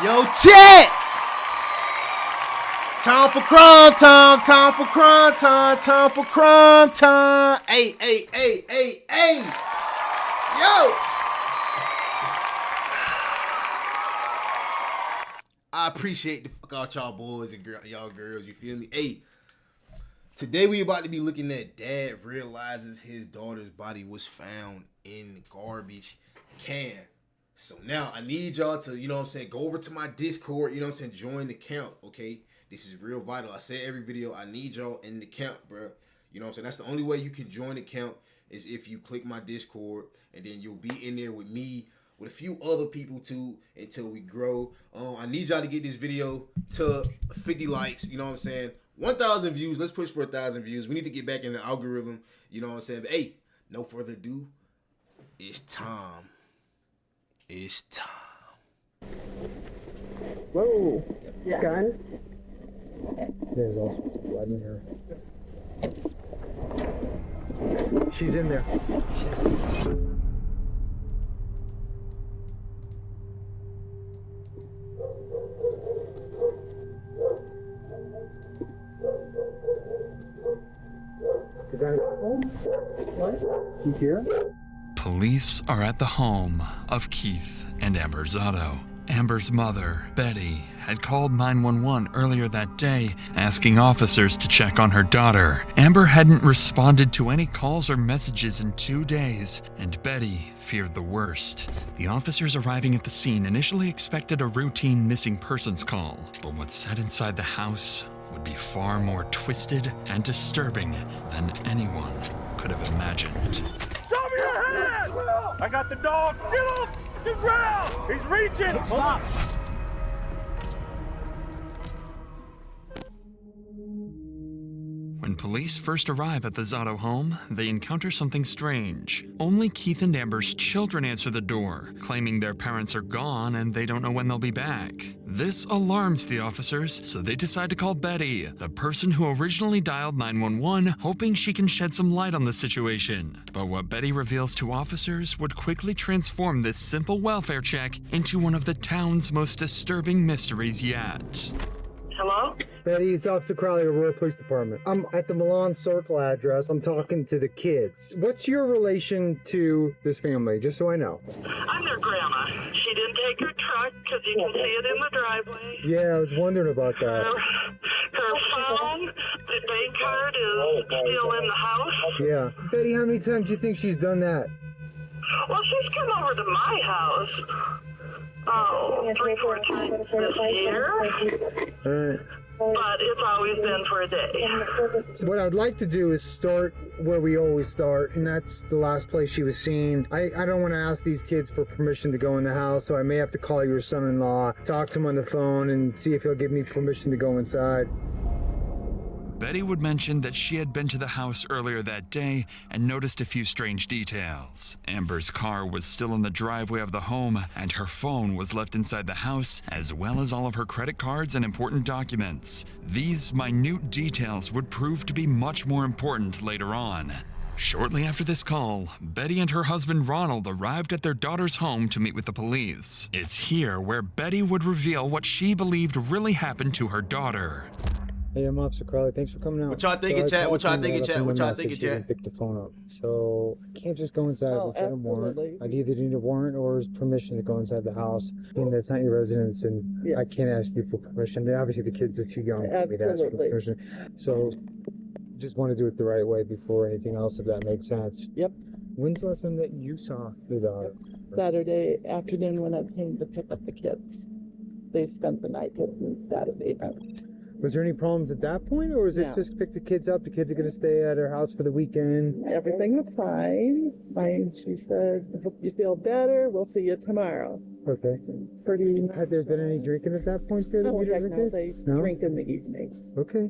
Yo, chat! Time for crime time, time for crime time, time for crime time. Hey, hey, hey, hey, hey. Yo! I appreciate the fuck out y'all boys and y'all girls, you feel me? Hey, today we about to be looking at dad realizes his daughter's body was found in the garbage can. So now I need y'all to, you know what I'm saying, go over to my Discord, you know what I'm saying, join the count, okay? This is real vital. I say every video, I need y'all in the count, bro. You know what I'm saying? That's the only way you can join the count is if you click my Discord, and then you'll be in there with me, with a few other people too, until we grow. I need y'all to get this video to 50 likes, you know what I'm saying? 1,000 views. Let's push for 1,000 views. We need to get back in the algorithm, you know what I'm saying? But hey, no further ado, it's time. It's time. Whoa. Yeah. Gun? There's all sorts of blood in here. She's in there. Is that home? What? She here? Police are at the home of Keith and Amber Zotto. Amber's mother, Betty, had called 911 earlier that day, asking officers to check on her daughter. Amber hadn't responded to any calls or messages in 2 days, and Betty feared the worst. The officers arriving at the scene initially expected a routine missing persons call, but what's said inside the house would be far more twisted and disturbing than anyone could have imagined. Show me your hand! I got the dog! Get him! To the ground! He's reaching! Stop! When police first arrive at the Zotto home, they encounter something strange. Only Keith and Amber's children answer the door, claiming their parents are gone and they don't know when they'll be back. This alarms the officers, so they decide to call Betty, the person who originally dialed 911, hoping she can shed some light on the situation. But what Betty reveals to officers would quickly transform this simple welfare check into one of the town's most disturbing mysteries yet. Hello? Betty, it's Officer Crowley, Aurora Police Department. I'm at the Milan Circle address. I'm talking to the kids. What's your relation to this family, just so I know? I'm their grandma. She didn't take her truck because you can see it in the driveway. Yeah, I was wondering about that. Her phone, the bank card is still in the house. Yeah. Betty, how many times do you think she's done that? Well, she's come over to my house. Oh, 3-4 times this year. All right. But it's always been for a day. So what I'd like to do is start where we always start, and that's the last place she was seen. I don't want to ask these kids for permission to go in the house, so I may have to call your son-in-law, talk to him on the phone, and see if he'll give me permission to go inside. Betty would mention that she had been to the house earlier that day and noticed a few strange details. Amber's car was still in the driveway of the home, and her phone was left inside the house, as well as all of her credit cards and important documents. These minute details would prove to be much more important later on. Shortly after this call, Betty and her husband Ronald arrived at their daughter's home to meet with the police. It's here where Betty would reveal what she believed really happened to her daughter. Hey, I'm Officer Crowley. Thanks for coming out. What y'all thinking, chat? What y'all thinking, chat? What y'all thinking, chat? Pick the phone up. So I can't just go inside without a warrant. I'd either need a warrant or permission to go inside the house. And that's not your residence, and I can't ask you for permission. Obviously, the kids are too young for me to ask for permission. So just want to do it the right way before anything else, if that makes sense. Yep. When's the last time that you saw your daughter? Saturday afternoon when I came to pick up the kids. They spent the night with me Saturday night. Was there any problems at that point, or was it just pick the kids up? The kids are going to stay at our house for the weekend? Everything was fine. She said, I hope you feel better. We'll see you tomorrow. Okay. It's pretty... Had there been any drinking at that point? No, heck no. They drink in the evenings. Okay.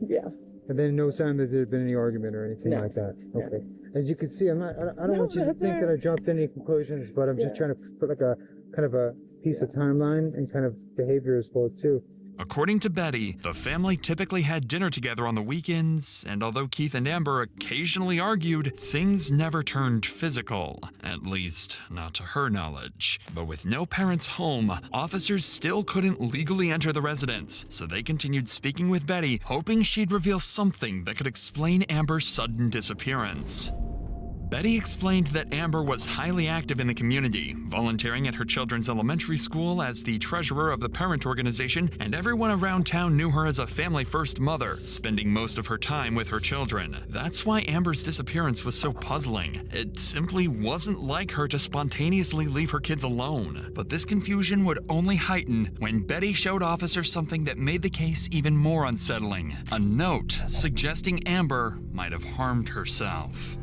Yeah. And then no sign that there had been any argument or anything like that? Okay. As you can see, I don't want you to think that I jumped any conclusions, but I'm just trying to put like a kind of a piece of timeline and kind of behavior as well too. According to Betty, the family typically had dinner together on the weekends, and although Keith and Amber occasionally argued, things never turned physical, at least not to her knowledge. But with no parents home, officers still couldn't legally enter the residence, so they continued speaking with Betty, hoping she'd reveal something that could explain Amber's sudden disappearance. Betty explained that Amber was highly active in the community, volunteering at her children's elementary school as the treasurer of the parent organization, and everyone around town knew her as a family-first mother, spending most of her time with her children. That's why Amber's disappearance was so puzzling. It simply wasn't like her to spontaneously leave her kids alone. But this confusion would only heighten when Betty showed officers something that made the case even more unsettling. A note suggesting Amber might have harmed herself.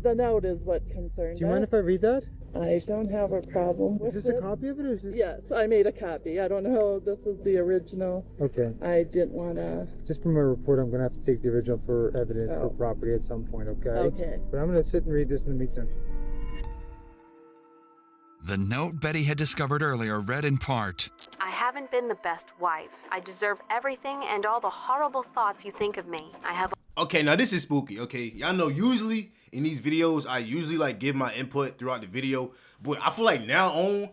The note is what concerned Do you mind if I read that? I don't have a problem with it. Is this a copy of it, or is this? Yes, I made a copy. I don't know. This is the original. Okay. I didn't want to. Just from my report, I'm going to have to take the original for evidence for property at some point, okay? Okay. But I'm going to sit and read this in the meantime. The note Betty had discovered earlier read in part, I haven't been the best wife. I deserve everything and all the horrible thoughts you think of me. I have. Okay, now this is spooky, okay? Y'all know usually in these videos, I usually like give my input throughout the video, but I feel like now on,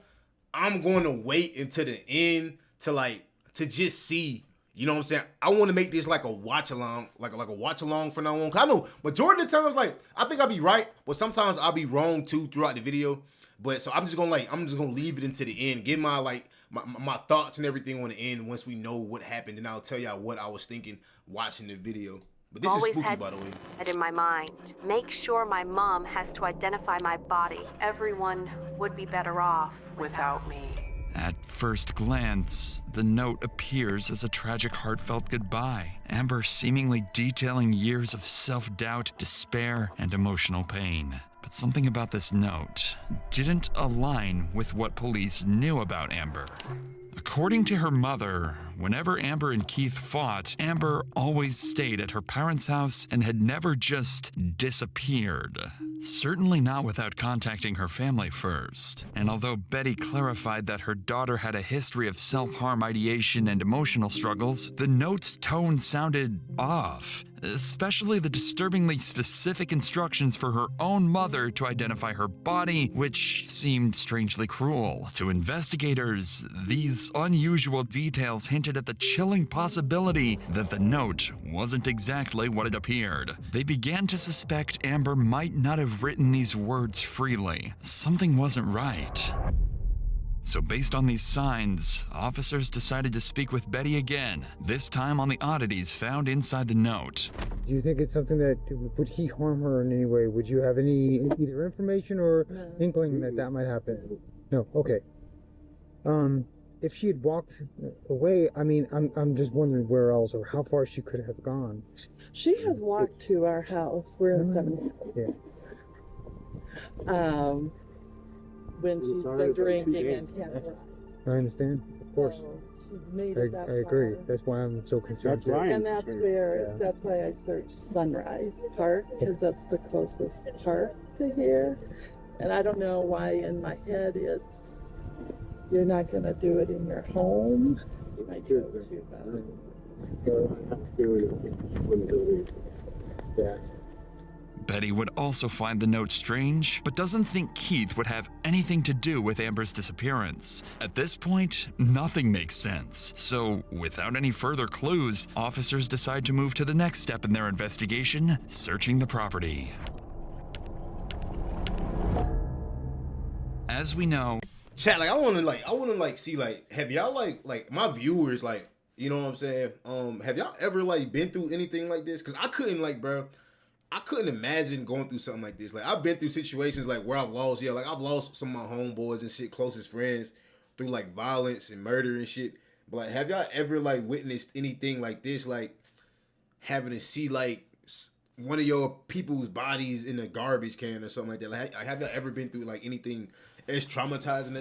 I'm going to wait until the end to just see, you know what I'm saying? I want to make this like a watch along, like a watch along from now on. Cause I know majority of the times, like, I think I'll be right, but sometimes I'll be wrong too throughout the video. But so I'm just gonna leave it into the end, give my my thoughts and everything on the end once we know what happened, and I'll tell y'all what I was thinking watching the video. But this is spooky, by the way. In my mind, make sure my mom has to identify my body. Everyone would be better off without me. At first glance, the note appears as a tragic, heartfelt goodbye. Amber seemingly detailing years of self-doubt, despair, and emotional pain. But something about this note didn't align with what police knew about Amber. According to her mother, whenever Amber and Keith fought, Amber always stayed at her parents' house and had never just disappeared. Certainly not without contacting her family first. And although Betty clarified that her daughter had a history of self-harm ideation and emotional struggles, the note's tone sounded off. Especially the disturbingly specific instructions for her own mother to identify her body, which seemed strangely cruel. To investigators, these unusual details hinted at the chilling possibility that the note wasn't exactly what it appeared. They began to suspect Amber might not have written these words freely. Something wasn't right. So based on these signs, officers decided to speak with Betty again, this time on the oddities found inside the note. Do you think it's something that, would he harm her in any way? Would you have any either information or inkling that might happen? No, okay. If she had walked away, I mean, I'm just wondering where else or how far she could have gone. She has walked to our house. We're in 70. Yeah. When she's been drinking and can't. I understand, of course. So she's made I it that agree. far. That's why I'm so concerned. That's right. And that's that's why I searched Sunrise Park, because that's the closest park to here. And I don't know why in my head it's, you're not going to do it in your home. You might do it Yeah. Betty would also find the note strange, but doesn't think Keith would have anything to do with Amber's disappearance. At this point, nothing makes sense. So, without any further clues, officers decide to move to the next step in their investigation, searching the property. As we know, Chat, like I wanna see like, have y'all like my viewers, like, you know what I'm saying? Have y'all ever like been through anything like this? Cause I couldn't imagine going through something like this. Like I've been through situations like where I've lost some of my homeboys and shit, closest friends, through like violence and murder and shit. But like, have y'all ever like witnessed anything like this? Like having to see like one of your people's bodies in a garbage can or something like that. Like, have y'all ever been through like anything as traumatizing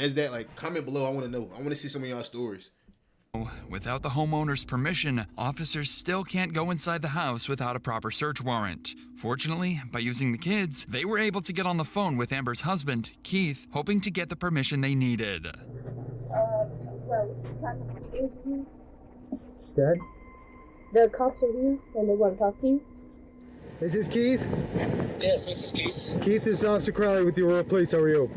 as that? Like, comment below. I want to know. I want to see some of y'all stories. without the homeowner's permission, officers still can't go inside the house without a proper search warrant. Fortunately, by using the kids, they were able to get on the phone with Amber's husband, Keith, hoping to get the permission they needed. Dad? The cops are here and they want to talk to you. Is this Keith? Yes, this is Keith. Keith, this is Officer Crowley with the Aurora Police. How are you?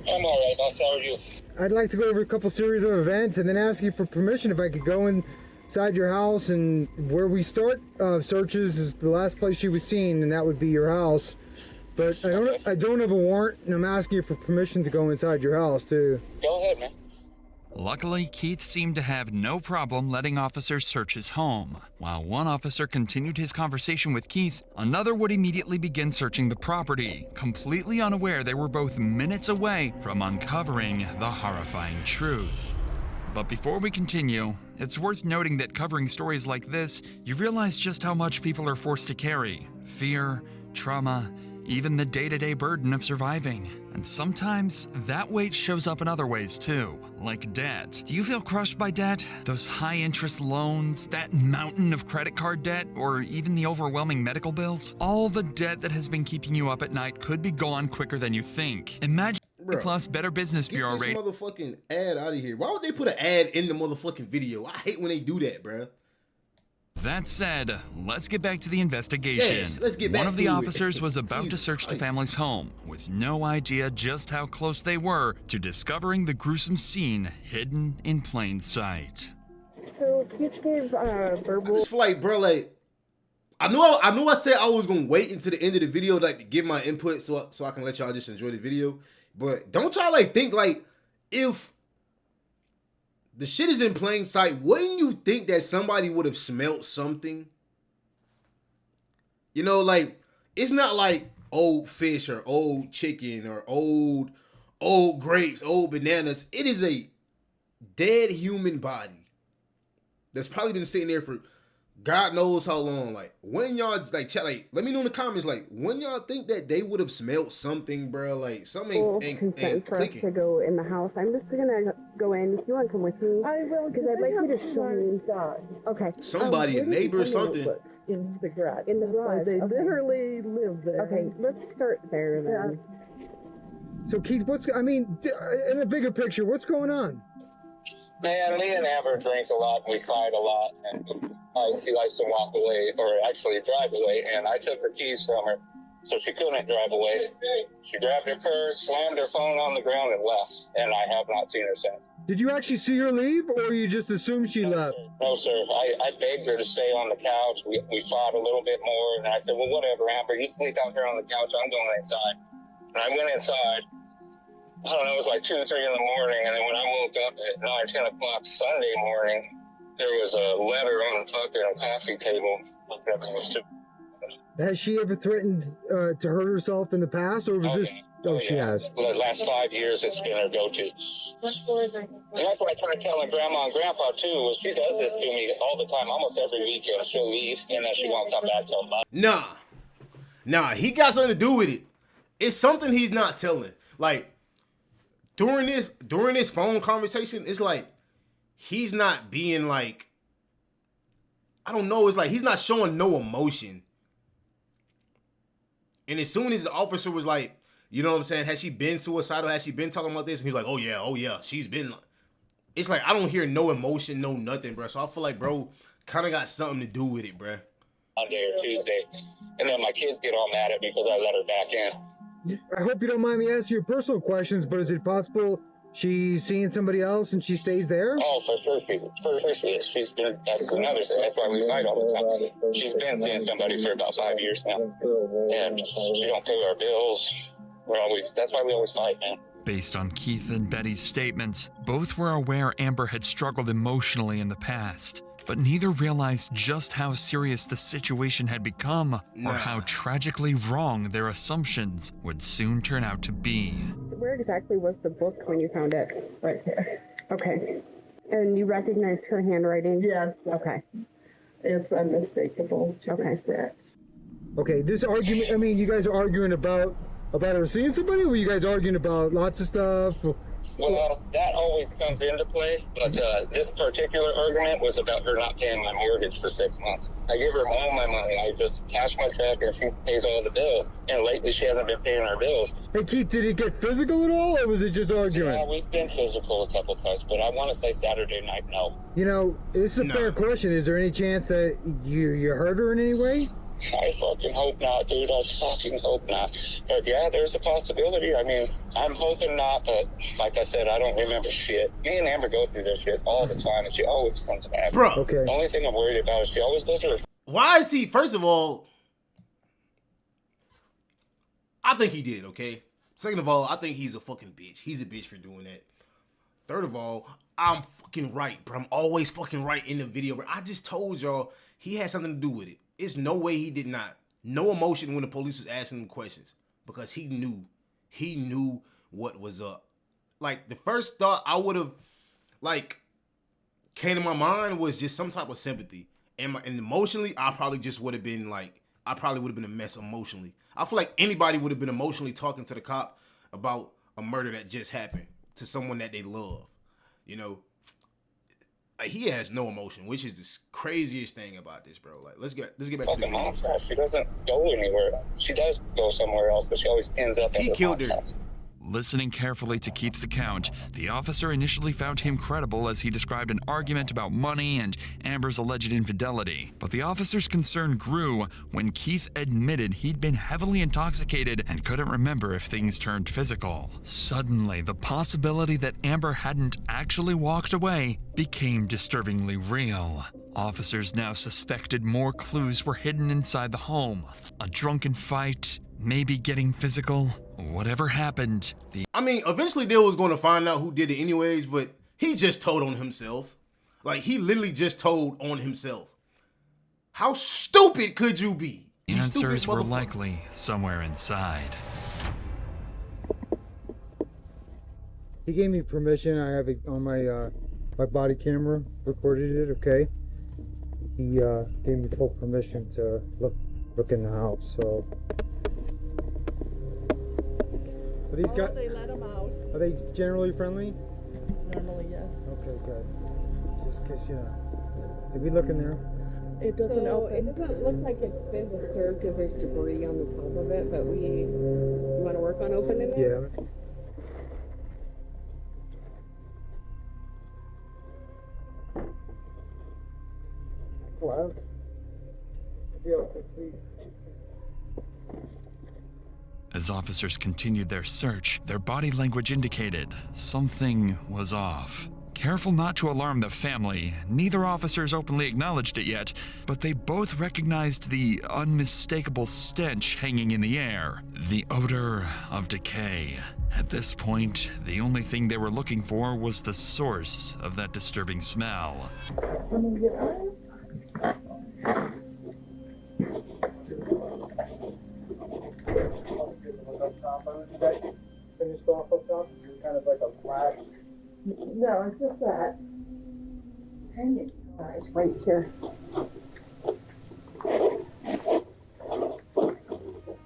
I'm alright, boss. How are you? I'd like to go over a couple series of events and then ask you for permission if I could go inside your house. And where we start searches is the last place she was seen, and that would be your house. But I don't have a warrant, and I'm asking you for permission to go inside your house too. Go ahead, man. Luckily, Keith seemed to have no problem letting officers search his home. While one officer continued his conversation with Keith, another would immediately begin searching the property, completely unaware they were both minutes away from uncovering the horrifying truth. But before we continue, it's worth noting that covering stories like this, you realize just how much people are forced to carry: fear, trauma, even the day-to-day burden of surviving. And sometimes that weight shows up in other ways too, like debt. Do you feel crushed by debt? Those high-interest loans, that mountain of credit card debt, or even the overwhelming medical bills? All the debt that has been keeping you up at night could be gone quicker than you think. Imagine Plus Better Business Bureau rate. Get this motherfucking ad out of here. Why would they put an ad in the motherfucking video? I hate when they do that, bro. That said, let's get back to the investigation. Yes, let's get back One of the to it. officers was about to Jesus search the Christ. family's home, with no idea just how close they were to discovering the gruesome scene hidden in plain sight. So Keith gave I verbal. just feel like, bro, like, I knew I said I was gonna wait until the end of the video, like, to give my input so I can let y'all just enjoy the video. But don't y'all like think like if the shit is in plain sight, wouldn't you think that somebody would have smelt something? You know, like, it's not like old fish or old chicken or old grapes, old bananas. It is a dead human body that's probably been sitting there for God knows how long. Like, when y'all, like, chat, like, let me know in the comments, like, when y'all think that they would have smelled something, bro? Like, something ain't consent for us clicking. to go in the house. I'm just gonna go in. If you want to come with me, I will, because I'd like you to show me. Okay. Somebody, a neighbor or something. In the garage. In the That's why garage, they okay. literally live there. Okay, let's start there then. So Keith, in a bigger picture, what's going on? Man, me and Amber drink a lot, and we fight a lot, and she likes to walk away, or actually drive away, and I took her keys from her, so she couldn't drive away. She grabbed her purse, slammed her phone on the ground, and left, and I have not seen her since. Did you actually see her leave, or you just assumed she left? No, sir. I begged her to stay on the couch. We fought a little bit more, and I said, well, whatever, Amber, you sleep out here on the couch, I'm going inside. And I went inside. I don't know, it was like 2 or 3 in the morning, and then when I woke up at 9, 10 o'clock Sunday morning, there was a letter on the fucking coffee table. Has she ever threatened to hurt herself in the past, or was this? Oh, she has. The last 5 years, it's been her go-to. And that's what I try telling Grandma and Grandpa, too, was she does this to me all the time, almost every weekend. She'll leave, and then she won't come back till Monday. Nah, he got something to do with it. It's something he's not telling. Like, during this phone conversation, it's like he's not being like, I don't know, it's like he's not showing no emotion. And as soon as the officer was like, you know what I'm saying, has she been suicidal? Has she been talking about this? And he's like, oh yeah, she's been. It's like I don't hear no emotion, no nothing, bro. So I feel like, bro, kind of got something to do with it, bro. Monday or Tuesday, and then my kids get all mad at me because I let her back in. I hope you don't mind me asking you personal questions, but is it possible she's seeing somebody else and she stays there? Oh, for sure she is. She's been, that's another thing. That's why we fight all the time. She's been seeing somebody for about 5 years now. And she don't pay our bills. That's why we always fight, man. Based on Keith and Betty's statements, both were aware Amber had struggled emotionally in the past, but neither realized just how serious the situation had become or how tragically wrong their assumptions would soon turn out to be. Where exactly was the book when you found it? Right here. Okay. And you recognized her handwriting? Yes. Okay. It's unmistakable. Okay. Correct. Okay, this argument, I mean, you guys are arguing about her seeing somebody, or were you guys arguing about lots of stuff? Well, that always comes into play, but this particular argument was about her not paying my mortgage for 6 months. I give her all my money. I just cash my check and she pays all the bills. And lately she hasn't been paying her bills. Hey, Keith, did it get physical at all, or was it just arguing? Yeah, we've been physical a couple times, but I want to say Saturday night, no. You know, this is a fair question. Is there any chance that you hurt her in any way? I fucking hope not, dude. I fucking hope not. But yeah, there's a possibility. I mean, I'm hoping not, but like I said, I don't remember shit. Me and Amber go through this shit all the time, and she always comes back. Bro. Okay. The only thing I'm worried about is she always does her. Why is he, first of all, I think he did, okay? Second of all, I think he's a fucking bitch. He's a bitch for doing that. Third of all, I'm fucking right, bro. I'm always fucking right in the video, bro. I just told y'all he had something to do with it. It's no way he did not. No emotion when the police was asking him questions because he knew what was up. Like, the first thought I would have, like, came to my mind was just some type of sympathy. And emotionally, I probably just would have been like, I probably would have been a mess emotionally. I feel like anybody would have been emotionally talking to the cop about a murder that just happened to someone that they love. You know, like, he has no emotion, which is the craziest thing about this, bro. Like, let's get back to the video. She doesn't go anywhere. She does go somewhere else, but she always ends up at her mom's house. Listening carefully to Keith's account, the officer initially found him credible as he described an argument about money and Amber's alleged infidelity. But the officer's concern grew when Keith admitted he'd been heavily intoxicated and couldn't remember if things turned physical. Suddenly, the possibility that Amber hadn't actually walked away became disturbingly real. Officers now suspected more clues were hidden inside the home. A drunken fight, maybe getting physical. Whatever happened, I mean, eventually they was going to find out who did it anyways, but he just told on himself. Like, he literally just told on himself. How stupid could you be? The answers were likely somewhere inside. He gave me permission. I have it on my my body camera, recorded it, okay? He gave me full permission to look in the house, so... Are these guys? They let them out. Are they generally friendly? Normally, yes. Okay, good. Just because, you know. Did we look in there? It doesn't open. It doesn't look like it's been disturbed because there's debris on the top of it, but you want to work on opening it? Yeah. Gloves. Be able to see. As officers continued their search, their body language indicated something was off. Careful not to alarm the family, neither officers openly acknowledged it yet, but they both recognized the unmistakable stench hanging in the air, the odor of decay. At this point, the only thing they were looking for was the source of that disturbing smell. Is that finished off up top? Kind of like a black. No, it's just that. It's right here.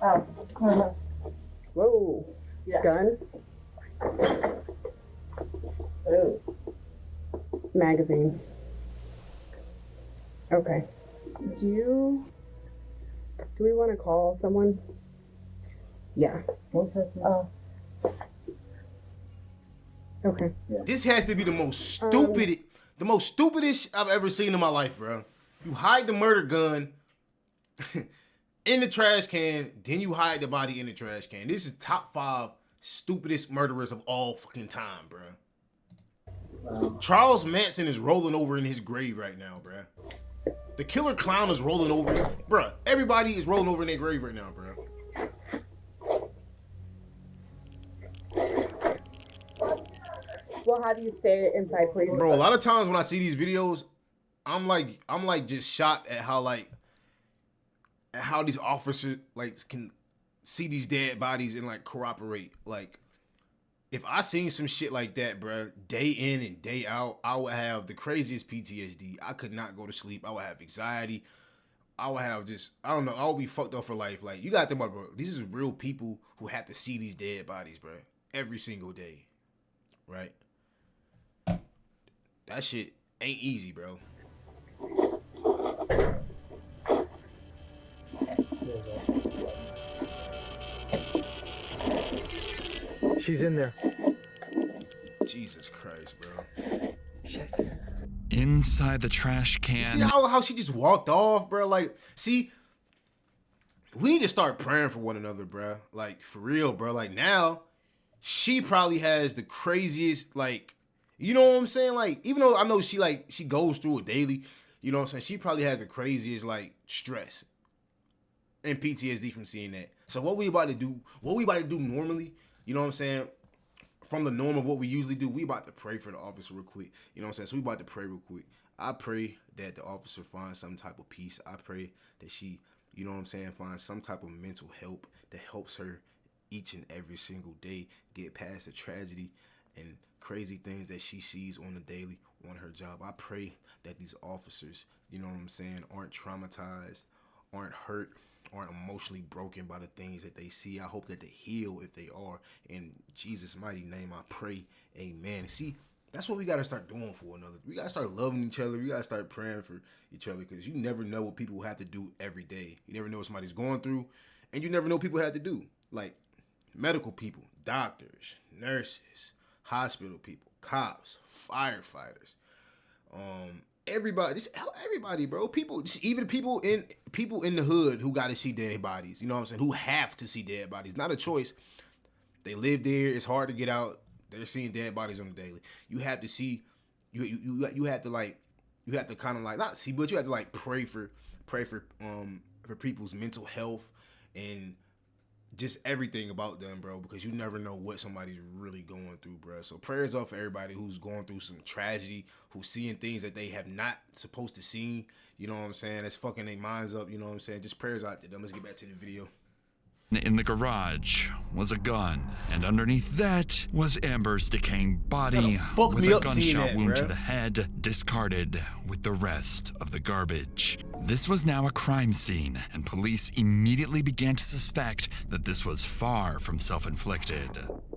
Oh. Whoa. Yeah. Gun. Oh. Magazine. Okay. Do we want to call someone? Yeah. 1 second. Oh. Okay. Yeah. This has to be the most stupidest I've ever seen in my life, bro. You hide the murder gun in the trash can, then you hide the body in the trash can. This is top 5 stupidest murderers of all fucking time, bro. Wow. Charles Manson is rolling over in his grave right now, bro. The killer clown is rolling over. Bro, everybody is rolling over in their grave right now, bro. We'll have you stay inside, please. Bro, a lot of times when I see these videos, I'm like just shocked at how these officers like can see these dead bodies and like corroborate. Like, if I seen some shit like that, bro, day in and day out, I would have the craziest PTSD. I could not go to sleep. I would have anxiety. I would have just, I don't know, I would be fucked up for life. Like, you gotta think about, bro, these is real people who have to see these dead bodies, bro, every single day. right? That shit ain't easy, bro. She's in there. Jesus Christ, bro. Inside the trash can. You see how she just walked off, bro? Like, see, we need to start praying for one another, bro. Like, for real, bro. Like, now, she probably has the craziest, like, you know what I'm saying? Like, even though I know she goes through it daily, you know what I'm saying? She probably has the craziest, like, stress and PTSD from seeing that. So what we about to do normally, you know what I'm saying? From the norm of what we usually do, we about to pray for the officer real quick. You know what I'm saying? So we about to pray real quick. I pray that the officer finds some type of peace. I pray that she, you know what I'm saying, finds some type of mental help that helps her each and every single day get past the tragedy and crazy things that she sees on the daily on her job. I pray that these officers, you know what I'm saying, aren't traumatized, aren't hurt, aren't emotionally broken by the things that they see. I hope that they heal if they are. In Jesus' mighty name, I pray. Amen. See, that's what we got to start doing for one another. We got to start loving each other. We got to start praying for each other because you never know what people have to do every day. You never know what somebody's going through, and you never know what people have to do. Like medical people, doctors, nurses, hospital people, cops, firefighters, everybody, bro. People, even people in the hood who got to see dead bodies. You know what I'm saying? Who have to see dead bodies. Not a choice. They live there. It's hard to get out. They're seeing dead bodies on the daily. You have to see. You have to like. You have to kind of like not see, but you have to like pray for people's mental health and just everything about them, bro, because you never know what somebody's really going through, bro. So prayers up for everybody who's going through some tragedy, who's seeing things that they have not supposed to see. You know what I'm saying? That's fucking their minds up. You know what I'm saying? Just prayers out to them. Let's get back to the video. In the garage was a gun, and underneath that was Amber's decaying body with a gunshot wound to the head, discarded with the rest of the garbage. This was now a crime scene, and police immediately began to suspect that this was far from self-inflicted.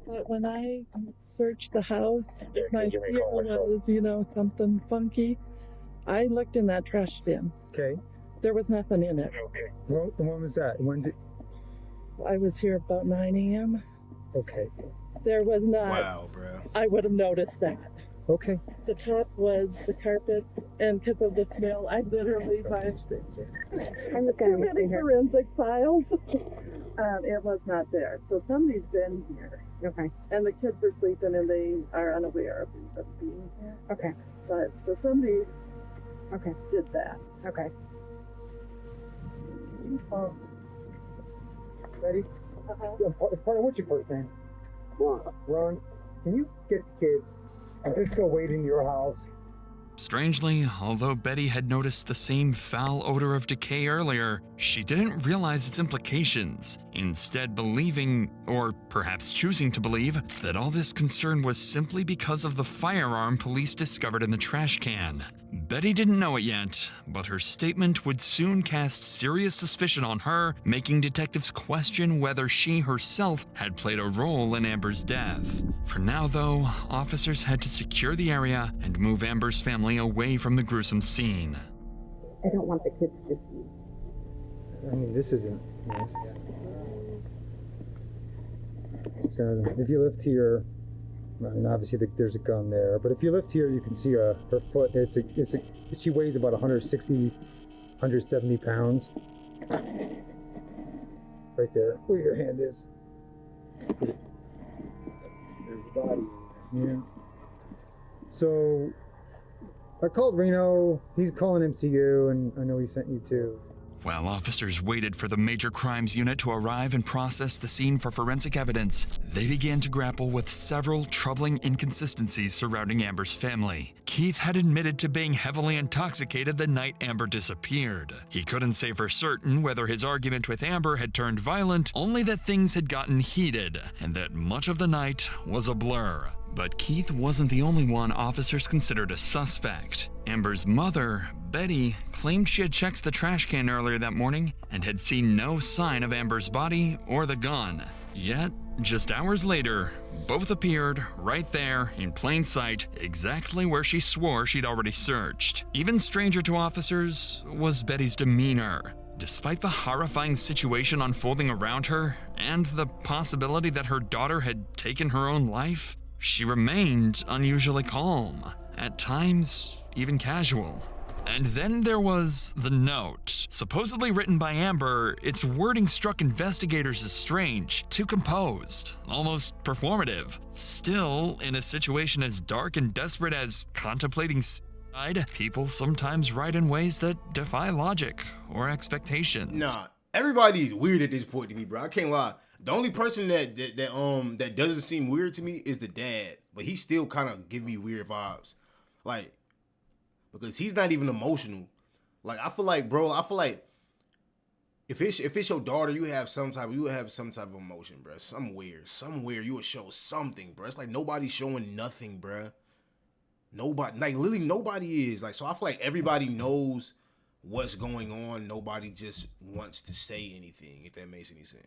But when I searched the house, my fear was, something funky. I looked in that trash bin. Okay. There was nothing in it. Okay. Well, when was that? When did... I was here about 9 a.m. Okay. There was not. Wow, bro. I would have noticed that. Okay. The top was the carpets, and because of the smell, I literally I'm just going to see forensic files. It was not there. So somebody's been here. Okay. And the kids were sleeping, and they are unaware of being here. Okay. But so somebody did that. Okay. Ready? Partner, what's your first name? Ron. Can you get the kids and just go wait in your house? Strangely, although Betty had noticed the same foul odor of decay earlier, she didn't realize its implications, instead believing, or perhaps choosing to believe, that all this concern was simply because of the firearm police discovered in the trash can. Betty didn't know it yet, but her statement would soon cast serious suspicion on her, making detectives question whether she herself had played a role in Amber's death. For now, though, officers had to secure the area and move Amber's family away from the gruesome scene. I don't want the kids to see. I mean, this isn't missed. So if you lift here, I mean, obviously there's a gun there, but if you lift here, you can see her foot. She weighs about 160, 170 pounds. Right there, where your hand is. See, there's the body. Yeah. So I called Reno. He's calling MCU, and I know he sent you too. While officers waited for the Major Crimes Unit to arrive and process the scene for forensic evidence, they began to grapple with several troubling inconsistencies surrounding Amber's family. Keith had admitted to being heavily intoxicated the night Amber disappeared. He couldn't say for certain whether his argument with Amber had turned violent, only that things had gotten heated, and that much of the night was a blur. But Keith wasn't the only one officers considered a suspect. Amber's mother, Betty, claimed she had checked the trash can earlier that morning and had seen no sign of Amber's body or the gun. Yet, Just hours later, both appeared right there in plain sight, exactly where she swore she'd already searched. Even stranger to officers was Betty's demeanor. Despite the horrifying situation unfolding around her and the possibility that her daughter had taken her own life, she remained unusually calm, at times even casual. And then there was the note. Supposedly written by Amber, its wording struck investigators as strange, too composed, almost performative. Still, in a situation as dark and desperate as contemplating suicide, people sometimes write in ways that defy logic or expectations. Nah, everybody's weird at this point to me, bro. I can't lie. The only person that doesn't seem weird to me is the dad, but he still kind of give me weird vibes, like, because he's not even emotional. Like, I feel like if it's your daughter, you would have some type of emotion, bro. Somewhere you would show something, bro. It's like nobody's showing nothing, bro. Nobody, like, literally nobody is. Like, so I feel like everybody knows what's going on. Nobody just wants to say anything, if that makes any sense.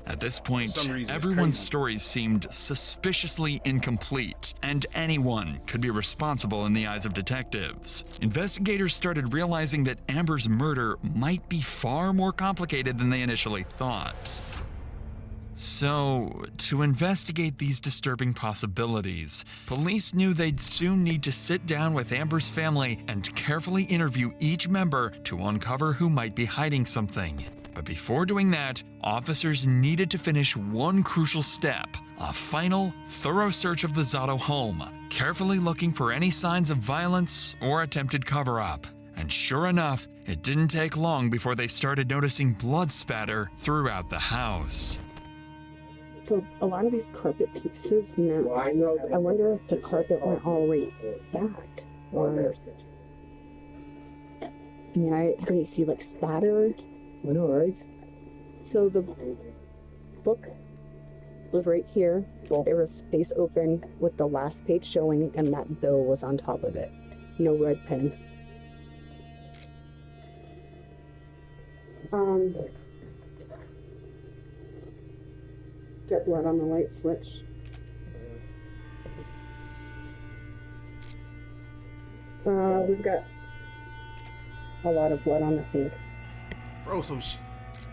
At this point, everyone's stories seemed suspiciously incomplete, and anyone could be responsible in the eyes of detectives. Investigators started realizing that Amber's murder might be far more complicated than they initially thought. So, to investigate these disturbing possibilities, police knew they'd soon need to sit down with Amber's family and carefully interview each member to uncover who might be hiding something. But before doing that, officers needed to finish one crucial step: a final, thorough search of the Zotto home, carefully looking for any signs of violence or attempted cover-up. And sure enough, it didn't take long before they started noticing blood spatter throughout the house. So a lot of these carpet pieces now, I wonder if the carpet went all the way back. Or, I mean, I didn't see like spatter. I know, right? So the book was right here. There was space open with the last page showing, and that bill was on top of it. No red pen. Jet blood on the light switch. We've got a lot of blood on the sink. Bro, so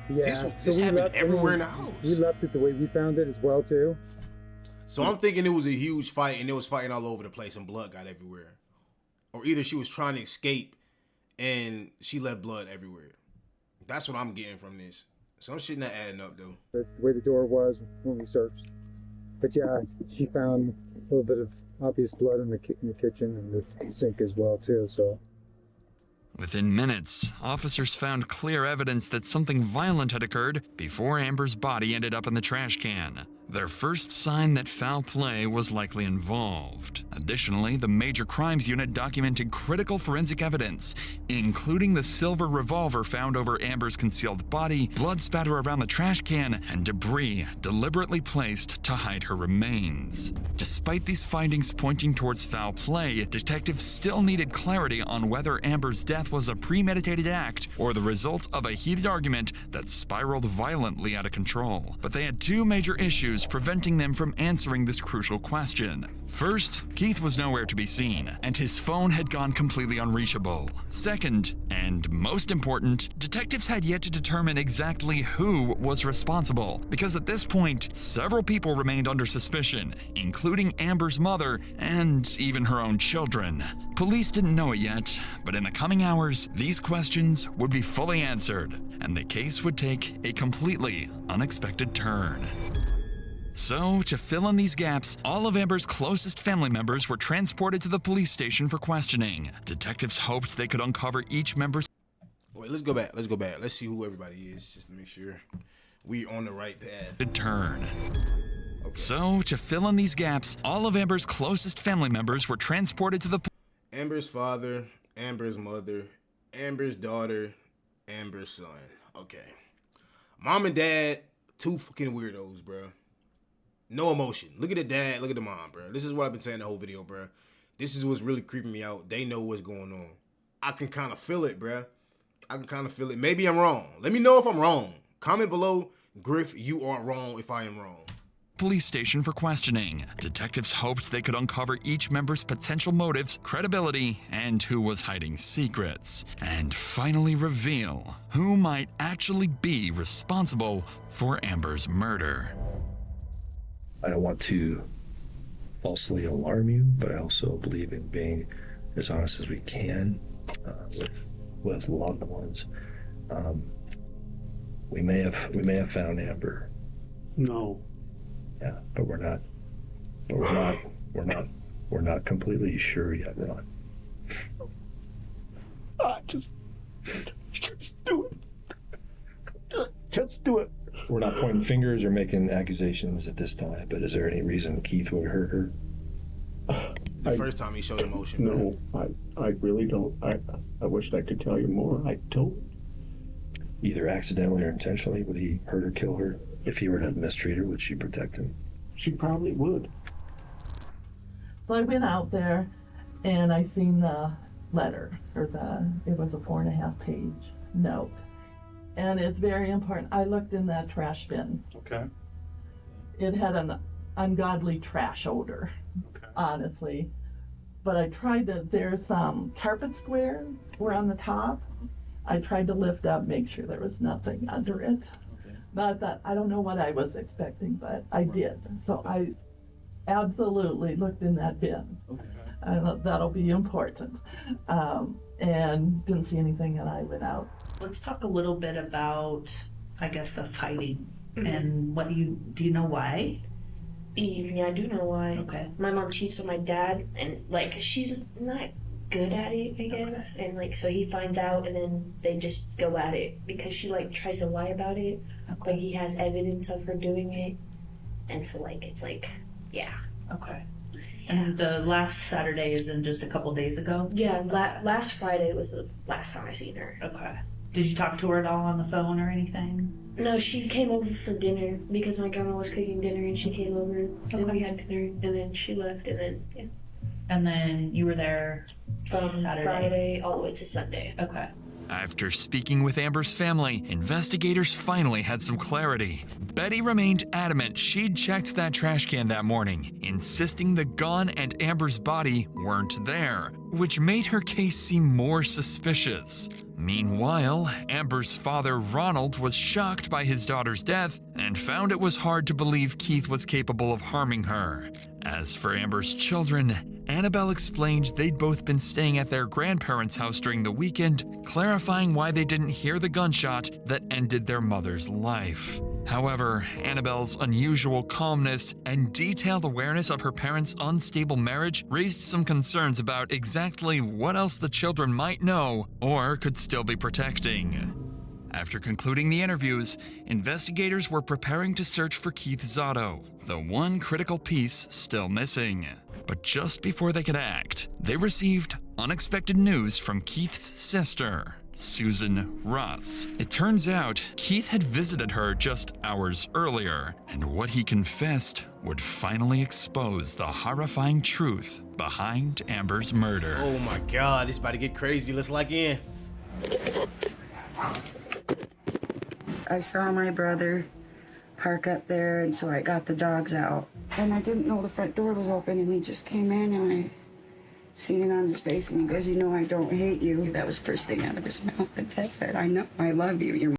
yeah, this happened everywhere in the house. We left it the way we found it as well, too. So I'm thinking it was a huge fight, and it was fighting all over the place, and blood got everywhere. Or either she was trying to escape, and she left blood everywhere. That's what I'm getting from this. Some shit not adding up, though. The way the door was when we searched. But yeah, she found a little bit of obvious blood in the kitchen and the sink as well, too, so... Within minutes, officers found clear evidence that something violent had occurred before Amber's body ended up in the trash can. Their first sign that foul play was likely involved. Additionally, the Major Crimes Unit documented critical forensic evidence, including the silver revolver found over Amber's concealed body, blood spatter around the trash can, and debris deliberately placed to hide her remains. Despite these findings pointing towards foul play, detectives still needed clarity on whether Amber's death was a premeditated act or the result of a heated argument that spiraled violently out of control. But they had two major issues preventing them from answering this crucial question. First, Keith was nowhere to be seen, and his phone had gone completely unreachable. Second, and most important, detectives had yet to determine exactly who was responsible, because at this point, several people remained under suspicion, including Amber's mother and even her own children. Police didn't know it yet, but in the coming hours, these questions would be fully answered, and the case would take a completely unexpected turn. So, to fill in these gaps, all of Amber's closest family members were transported to the police station for questioning. Detectives hoped they could uncover each member's... Wait, let's go back. Let's see who everybody is, just to make sure we're on the right path. ...turn. Okay. So, to fill in these gaps, all of Amber's closest family members were transported to the... Amber's father, Amber's mother, Amber's daughter, Amber's son. Okay. Mom and dad, two fucking weirdos, bro. No emotion. Look at the dad, look at the mom, bro. This is what I've been saying the whole video, bro. This is what's really creeping me out. They know what's going on. I can kind of feel it, bro. I can kind of feel it. Maybe I'm wrong. Let me know if I'm wrong. Comment below, Griff, you are wrong if I am wrong. police station for questioning. Detectives hoped they could uncover each member's potential motives, credibility, and who was hiding secrets, and finally reveal who might actually be responsible for Amber's murder. I don't want to falsely alarm you, but I also believe in being as honest as we can with loved ones. We may have found Amber. No. Yeah, but we're not completely sure yet, Ron. Just do it. Just do it. We're not pointing fingers or making accusations at this time, but is there any reason Keith would hurt her? The first time he showed emotion. No, I really don't. I wish I could tell you more. I don't. Either accidentally or intentionally, would he hurt or kill her? If he were to mistreat her, would she protect him? She probably would. So I went out there and I seen the letter, or it was a 4.5-page note. And it's very important. I looked in that trash bin. Okay. It had an ungodly trash odor, honestly. But I tried to, there's some carpet squares were on the top. I tried to lift up, make sure there was nothing under it. Okay. Not that, I don't know what I was expecting, but I did. So I absolutely looked in that bin. Okay. That'll be important. And didn't see anything, and I went out. Let's talk a little bit about, I guess, the fighting and do you know why? Yeah, I do know why. Okay. My mom cheats on my dad, and like she's not good at it, I guess. Okay. And like so he finds out, and then they just go at it because she like tries to lie about it, but he has evidence of her doing it, and so like it's like yeah. Okay. And the last Saturday is in just a couple days ago? Yeah, last Friday was the last time I seen her. Okay. Did you talk to her at all on the phone or anything? No, she came over for dinner because my grandma was cooking dinner, and she came over and we had dinner, and then she left, and then yeah. And then you were there from Saturday. Friday all the way to Sunday. Okay. After speaking with Amber's family, investigators finally had some clarity. Betty remained adamant she'd checked that trash can that morning, insisting the gun and Amber's body weren't there, which made her case seem more suspicious. Meanwhile, Amber's father, Ronald, was shocked by his daughter's death and found it was hard to believe Keith was capable of harming her. As for Amber's children, Annabelle explained they'd both been staying at their grandparents' house during the weekend, clarifying why they didn't hear the gunshot that ended their mother's life. However, Annabelle's unusual calmness and detailed awareness of her parents' unstable marriage raised some concerns about exactly what else the children might know or could still be protecting. After concluding the interviews, investigators were preparing to search for Keith Zotto, the one critical piece still missing. But just before they could act, they received unexpected news from Keith's sister, Susan Russ. It turns out Keith had visited her just hours earlier, and what he confessed would finally expose the horrifying truth behind Amber's murder. Oh my God, it's about to get crazy. Let's lock in. I saw my brother park up there, and so I got the dogs out. And I didn't know the front door was open, and he just came in, and I seen it on his face, and he goes, "You know I don't hate you." That was the first thing out of his mouth. And I said, "I know, I love you. You're my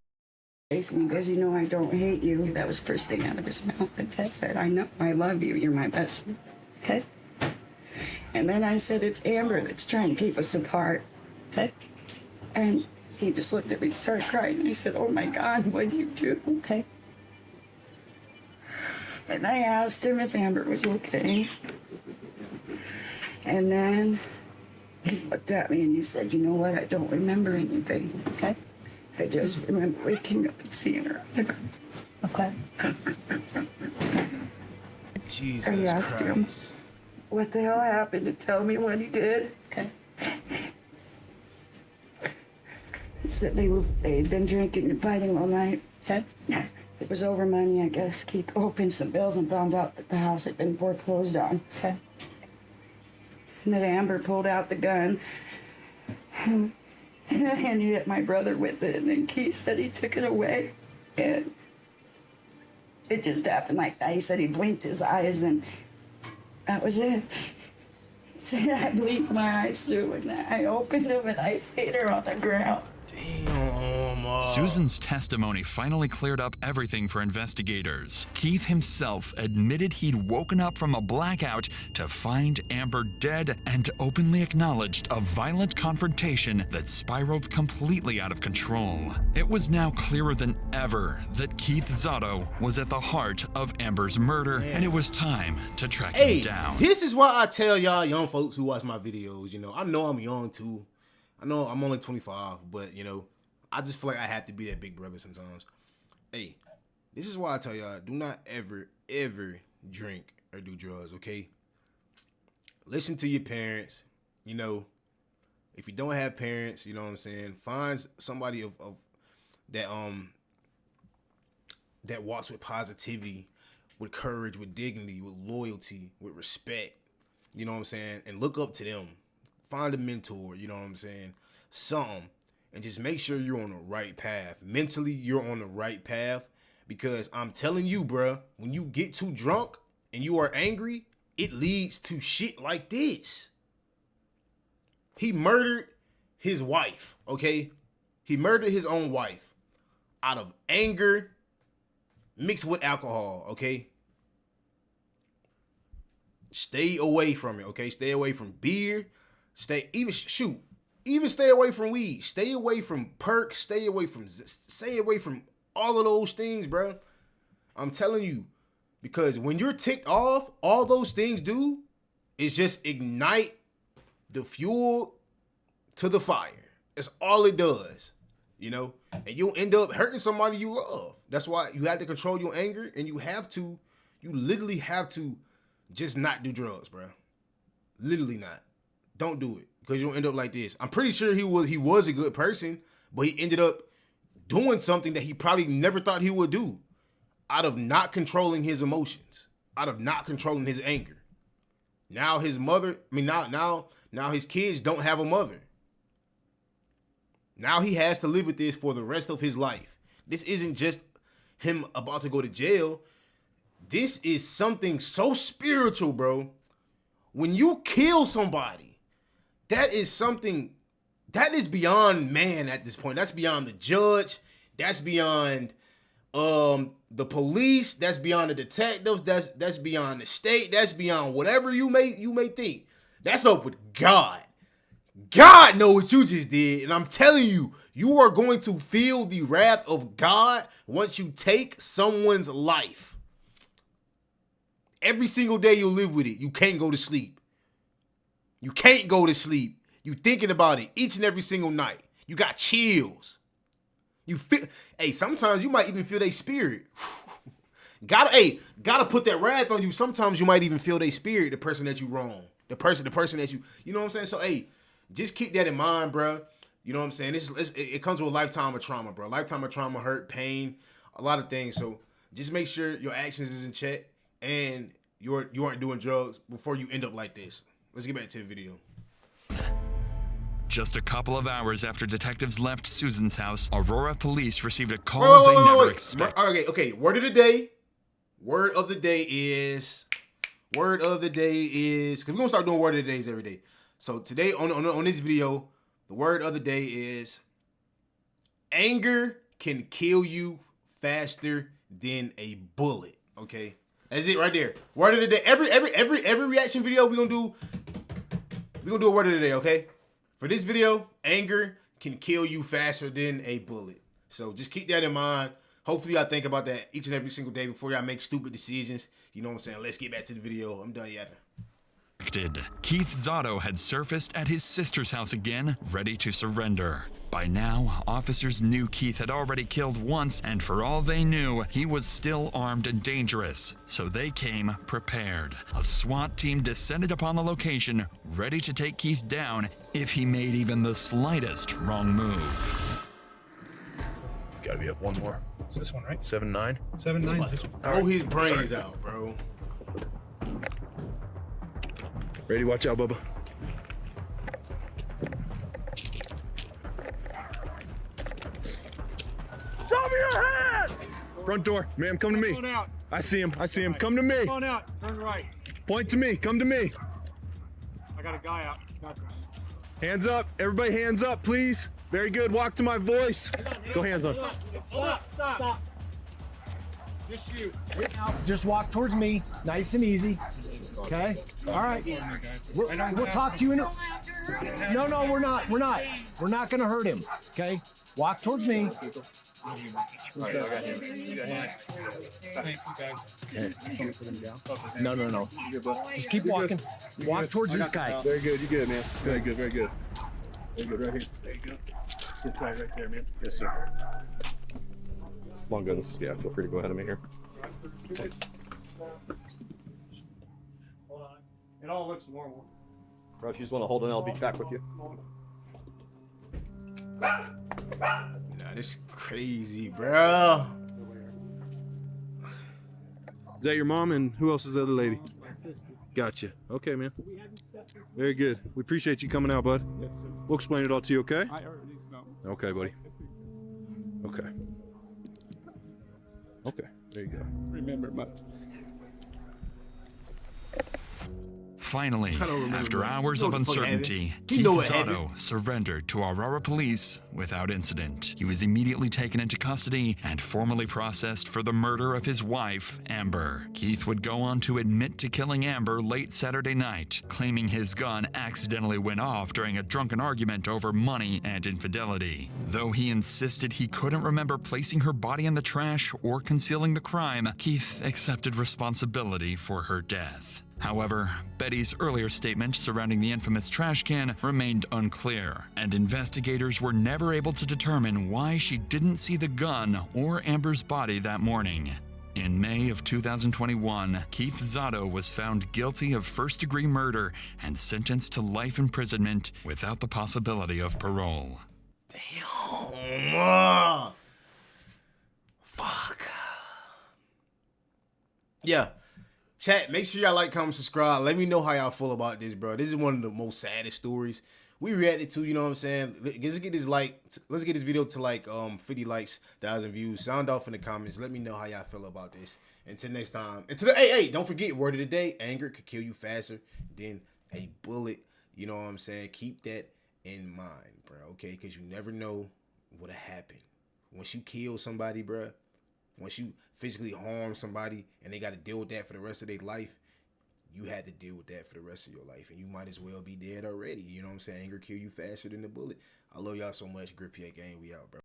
face." And he goes, "You know I don't hate you." That was the first thing out of his mouth. And I said, "I know, I love you. You're my best friend." Okay. And then I said, "It's Amber that's trying to keep us apart." Okay. And he just looked at me and started crying. And I said, "Oh my God, what did you do?" Okay. And I asked him if Amber was okay. And then he looked at me and he said, "You know what? I don't remember anything." Okay. I just remember waking up and seeing her at the ground. Okay. Jesus I asked him what the hell happened to tell me what he did. Okay. He said they'd been drinking and fighting all night. Okay. It was over money, I guess. Keith opened some bills and found out that the house had been foreclosed on. Okay. And that Amber pulled out the gun and he hit my brother with it. And then Keith said he took it away. And It just happened like that. He said he blinked his eyes and that was it. He said I blinked my eyes too and I opened them and I seen her on the ground. Damn. Susan's testimony finally cleared up everything for investigators. Keith himself admitted he'd woken up from a blackout to find Amber dead and openly acknowledged a violent confrontation that spiraled completely out of control. It was now clearer than ever that Keith Zotto was at the heart of Amber's murder, and it was time to track him down. This is why I tell y'all young folks who watch my videos, you know, I know I'm young too. I know I'm only 25, but, you know, I just feel like I have to be that big brother sometimes. Hey, this is why I tell y'all, do not ever, ever drink or do drugs, okay? Listen to your parents. You know, if you don't have parents, you know what I'm saying, find somebody of that that walks with positivity, with courage, with dignity, with loyalty, with respect. You know what I'm saying? And look up to them. Find a mentor, you know what I'm saying? Something. And just make sure you're on the right path. Mentally, you're on the right path. Because I'm telling you, bruh, when you get too drunk and you are angry, it leads to shit like this. He murdered his wife, okay? He murdered his own wife out of anger mixed with alcohol, okay? Stay away from it, okay? Stay away from beer. Even stay away from weed. Stay away from perks. Stay away from all of those things, bro. I'm telling you, because when you're ticked off, all those things do is just ignite the fuel to the fire. That's all it does, you know. And you'll end up hurting somebody you love. That's why you have to control your anger, and you literally have to just not do drugs, bro. Literally not. Don't do it, because you'll end up like this. I'm pretty sure he was a good person, but he ended up doing something that he probably never thought he would do, out of not controlling his emotions, out of not controlling his anger. Now his mother, now his kids don't have a mother. Now he has to live with this for the rest of his life. This isn't just him about to go to jail. This is something so spiritual, bro. When you kill somebody, that is something that is beyond man at this point. That's beyond the judge. That's beyond the police. That's beyond the detectives. That's beyond the state. That's beyond whatever you may think. That's up with God. God knows what you just did, and I'm telling you, you are going to feel the wrath of God once you take someone's life. Every single day you'll live with it. You can't go to sleep. You can't go to sleep. You thinking about it each and every single night. You got chills. You feel, sometimes you might even feel their spirit. Gotta put that wrath on you. Sometimes you might even feel their spirit, the person that you wrong. The person that you know what I'm saying? So, just keep that in mind, bro. You know what I'm saying? It comes with a lifetime of trauma, bro. Lifetime of trauma, hurt, pain, a lot of things. So just make sure your actions is in check and you aren't doing drugs before you end up like this. Let's get back to the video. Just a couple of hours after detectives left Susan's house, Aurora police received a call they never expected. Okay. Word of the day is, because we're going to start doing word of the days every day. So today on this video, the word of the day is, anger can kill you faster than a bullet. Okay? That's it right there. Word of the day. Every reaction video we're gonna do a word of the day, okay? For this video, anger can kill you faster than a bullet. So just keep that in mind. Hopefully y'all think about that each and every single day before y'all make stupid decisions. You know what I'm saying? Let's get back to the video. I'm done yapping. Keith Zotto had surfaced at his sister's house again, ready to surrender. By now, officers knew Keith had already killed once, and for all they knew, he was still armed and dangerous. So they came prepared. A SWAT team descended upon the location, ready to take Keith down if he made even the slightest wrong move. It's gotta be up one more. It's this one, right? 7-9? 7-9 is this one. Oh, his brains out, bro. Ready? Watch out, Bubba. Show me your hands! Front door. Ma'am, come to me. Going out. I see him. I see him. Come to me. Going out. Turn right. Point to me. Come to me. I got a guy out. Got that. Hands up. Everybody hands up, please. Very good. Walk to my voice. Go hands up. Stop. Just you. Just walk towards me, nice and easy. Okay? All right. We'll talk to you in a... No, we're not. We're not going to hurt him. Okay? Walk towards me. No. Just keep walking. Walk towards this guy. Very good. You good, man. Very good. Very good. Very good. Right here. There you go. This guy right there, man. Yes, sir. Long guns. Yeah, feel free to go ahead of me here. Hold on. It all looks normal. Bro, if you just want to hold it, I'll be back with you. Nah, this crazy, bro. Is that your mom, and who else is the other lady? Gotcha. Okay, man. Very good. We appreciate you coming out, bud. Yes, sir. We'll explain it all to you, okay? I already know. Okay, buddy. Okay. Okay, there you go. Remember much. Finally, after hours of uncertainty, Keith Zotto surrendered to Aurora police without incident. He was immediately taken into custody and formally processed for the murder of his wife, Amber. Keith would go on to admit to killing Amber late Saturday night, claiming his gun accidentally went off during a drunken argument over money and infidelity. Though he insisted he couldn't remember placing her body in the trash or concealing the crime, Keith accepted responsibility for her death. However, Betty's earlier statement surrounding the infamous trash can remained unclear, and investigators were never able to determine why she didn't see the gun or Amber's body that morning. In May of 2021, Keith Zotto was found guilty of first-degree murder and sentenced to life imprisonment without the possibility of parole. Damn. Fuck. Yeah. Chat, make sure y'all like, comment, subscribe. Let me know how y'all feel about this, bro. This is one of the most saddest stories we reacted to, you know what I'm saying? Let's get this video to like 50 likes, 1,000 views. Sound off in the comments. Let me know how y'all feel about this. Until next time. Hey, don't forget, word of the day, anger could kill you faster than a bullet. You know what I'm saying? Keep that in mind, bro, okay? Because you never know what'll happen. Once you kill somebody, bro, once you physically harm somebody and they got to deal with that for the rest of their life, you had to deal with that for the rest of your life. And you might as well be dead already. You know what I'm saying? Anger kill you faster than the bullet. I love y'all so much. Griffpierrehk gang, we out, bro.